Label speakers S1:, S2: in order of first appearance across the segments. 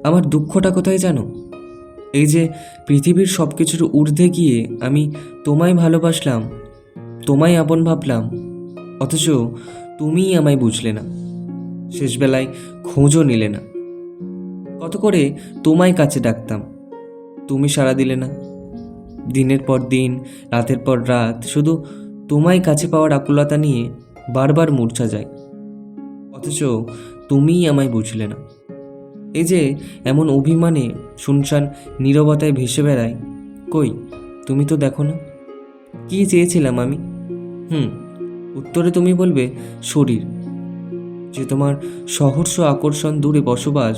S1: আমার দুঃখটা কোথায় জানো? এই যে পৃথিবীর সব কিছুর ঊর্ধ্বে গিয়ে আমি তোমায় ভালোবাসলাম, তোমায় আপন ভাবলাম, অথচ তুমিই আমায় বুঝলে না। শেষবেলায় খোঁজও নিলে না। কত করে তোমায় কাছে ডাকতাম, তুমি সাড়া দিলে না। দিনের পর দিন, রাতের পর রাত শুধু তোমায় কাছে পাওয়ার আকুলতা নিয়ে বারবার মূর্ছা যায়, অথচ তুমিই আমায় বুঝলে না। এই যে এমন অভিমানে শুনশান নীরবতায় ভেসে বেড়ায়, কই তুমি তো দেখো না কি চেয়েছিলাম আমি? হুম, উত্তরে তুমি বলবে শরীর, যে তোমার সহর্ষ আকর্ষণ দূরে বসবাস,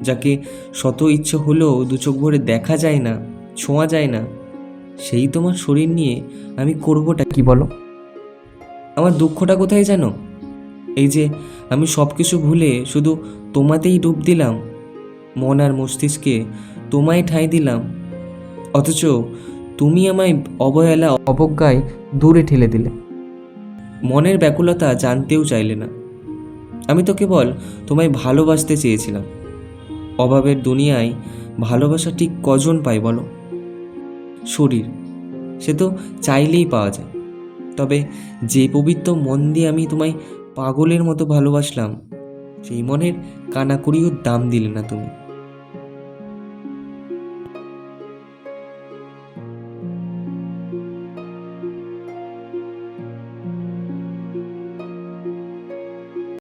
S1: যাকে শত ইচ্ছে হলেও দু চোখ ভরে দেখা যায় না, ছোঁয়া যায় না, সেই তোমার শরীর নিয়ে আমি করবোটা কি বলো? আমার দুঃখটা কোথায় জানো? এই যে আমি সব কিছু ভুলে শুধু তোমাতেই ডুব দিলাম, মন আর মস্তিষ্কে তোমায় ঠাঁই দিলাম, অথচ তুমি আমায় অবহেলা অবজ্ঞায় দূরে ঠেলে দিলে। মনের ব্যাকুলতা জানতেও চাইলে না। আমি তো কেবল তোমায় ভালোবাসতে চেয়েছিলাম। অভাবের দুনিয়ায় ভালোবাসা ঠিক কজন পায় বলো? শরীর, সে তো চাইলেই পাওয়া যায়। তবে যে পবিত্র মন দিয়ে আমি তোমায় পাগলের মতো ভালোবাসলাম, সেই মনের কানাকড়িও দাম দিলে না তুমি।